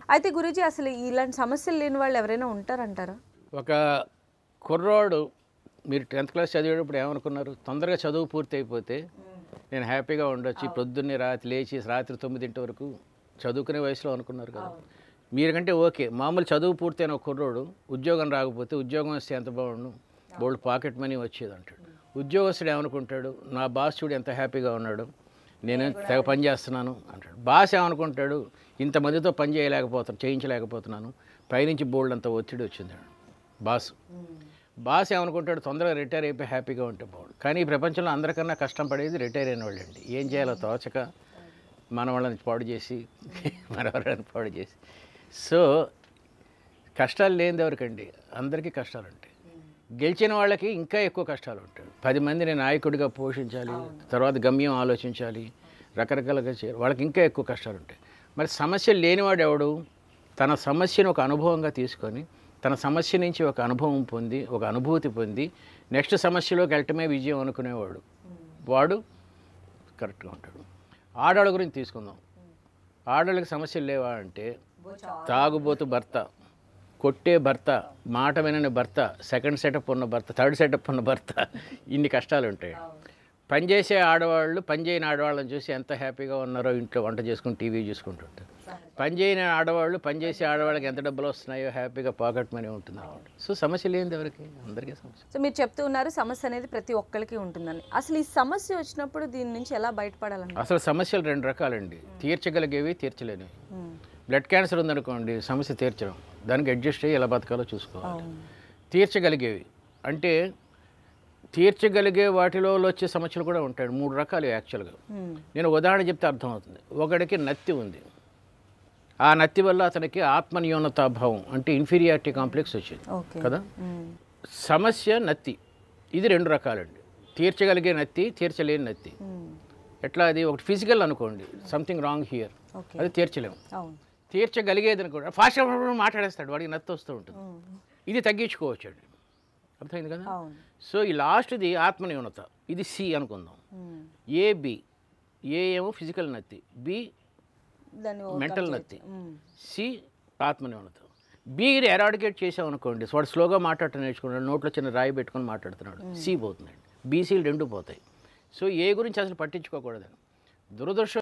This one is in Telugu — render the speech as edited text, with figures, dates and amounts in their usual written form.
అయితే గురూజీ అసలు ఇలాంటి సమస్యలు లేని వాళ్ళు ఎవరైనా ఉంటారంటారా? ఒక కుర్రోడు మీరు 10th క్లాస్ చదివేటప్పుడు ఏమనుకున్నారు? తొందరగా చదువు పూర్తి అయిపోతే నేను హ్యాపీగా ఉండొచ్చు. పొద్దున్నే లేచి రాత్రి 9 వరకు చదువుకునే వయసులో అనుకున్నారు కదా. మీరుకంటే ఓకే, మామూలు చదువు పూర్తయిన ఒక కుర్రోడు ఉద్యోగం రాకపోతే ఉద్యోగం వస్తే ఎంత బాగుండు, బోల్డ్ పాకెట్ మనీ వచ్చేది అంటాడు. ఉద్యోగస్తుడు ఏమనుకుంటాడు? నా బాస్ చూడు ఎంత హ్యాపీగా ఉన్నాడు, నేను తెగ పని చేస్తున్నాను అంటాడు. బాస్ ఏమనుకుంటాడు? ఇంతమందితో పని చేయించలేకపోతున్నాను, పైనుంచి బోల్డ్ అంత ఒత్తిడి వచ్చింది. బాస్ ఏమనుకుంటాడు? తొందరగా రిటైర్ అయిపోయి హ్యాపీగా ఉంటే బాగుండు. కానీ ఈ ప్రపంచంలో అందరికన్నా కష్టం పడేది రిటైర్ అయిన వాళ్ళండి. ఏం చేయాలో తోచక మన వాళ్ళని పాడు చేసి మనవరాన్ని పాడు చేసి. సో కష్టాలు లేనిది ఎవరికండి? అందరికీ కష్టాలు ఉంటాయి. గెలిచిన వాళ్ళకి ఇంకా ఎక్కువ కష్టాలు ఉంటాయి. 10 మందిని నాయకుడిగా పోషించాలి, తర్వాత గమ్యం ఆలోచించాలి, రకరకాలుగా చేయాలి. వాళ్ళకి ఇంకా ఎక్కువ కష్టాలు ఉంటాయి. మరి సమస్యలు లేనివాడు ఎవడు? తన సమస్యను ఒక అనుభవంగా తీసుకొని తన సమస్య నుంచి ఒక అనుభవం పొంది, ఒక అనుభూతి పొంది నెక్స్ట్ సమస్యలోకి వెళ్ళటమే విజయం అనుకునేవాడు, వాడు కరెక్ట్గా ఉంటాడు. ఆడవాళ్ళ గురించి తీసుకుందాం. ఆడవాళ్ళకి సమస్యలు లేవా అంటే, తాగుబోతు భర్త, కొట్టే భర్త, మాట వినని భర్త, సెకండ్ సెటప్ ఉన్న భర్త, థర్డ్ సెటప్ ఉన్న భర్త, ఇన్ని కష్టాలు ఉంటాయి. పనిచేసే ఆడవాళ్ళు పనిచేయని ఆడవాళ్ళని చూసి ఎంత హ్యాపీగా ఉన్నారో, ఇంట్లో వంట చేసుకుని టీవీ చూసుకుంటుంటారు. పనిచేయని ఆడవాళ్ళు పనిచేసే ఆడవాళ్ళకి ఎంత డబ్బులు వస్తున్నాయో హ్యాపీగా పాకెట్ మనీ ఉంటుంది అనమాట. సో సమస్య లేనిది ఎవరికి? అందరికీ సమస్య. సో మీరు చెప్తూ ఉన్నారు సమస్య అనేది ప్రతి ఒక్కరికి ఉంటుందని. అసలు ఈ సమస్య వచ్చినప్పుడు దీని నుంచి ఎలా బయటపడాలని? అసలు సమస్యలు 2 రకాలండి. తీర్చగలిగేవి, తీర్చలేనివి. బ్లడ్ క్యాన్సర్ ఉందనుకోండి, సమస్య తీర్చడం, దానికి అడ్జస్ట్ అయ్యి ఎలా బతకాలో చూసుకోవాలి. తీర్చగలిగేవి అంటే తీర్చగలిగే వాటిలో వచ్చే సమస్యలు కూడా ఉంటాయి. 3 రకాలు యాక్చువల్గా. నేను ఉదాహరణ చెప్తే అర్థమవుతుంది. ఒకడికి నత్తి ఉంది. ఆ నత్తి వల్ల అతనికి ఆత్మన్యూనతాభావం అంటే ఇన్ఫీరియారిటీ కాంప్లెక్స్ వచ్చింది కదా. సమస్య నత్తి. ఇది 2 రకాలండి. తీర్చగలిగే నత్తి, తీర్చలేని నత్తి. ఎట్లా? అది ఒకటి ఫిజికల్ అనుకోండి, సంథింగ్ రాంగ్ హియర్, అది తీర్చలేము. తీర్చగలిగేది అనుకోండి, ఫాస్ట్గా మాట్లాడేస్తాడు, వాడికి నత్తి వస్తూ ఉంటుంది. ఇది తగ్గించుకోవచ్చు అండి. అర్థమైంది కదా. సో ఈ లాస్ట్ది ఆత్మన్యూనత, ఇది సి అనుకుందాం. బి. ఏ ఏమో ఫిజికల్ నత్తి, బి మెంటల్ నత్తి, సి ఆత్మన్యూనత. బిని ఎరాడికేట్ చేసామనుకోండి, వాడు స్లోగా మాట్లాడటం నేర్చుకున్నాడు, నోట్లో చిన్న రాయి పెట్టుకొని మాట్లాడుతున్నాడు, సి పోతుందండి. బీసీలు 2 పోతాయి. సో ఏ గురించి అసలు పట్టించుకోకూడదండి. దురదృష్టం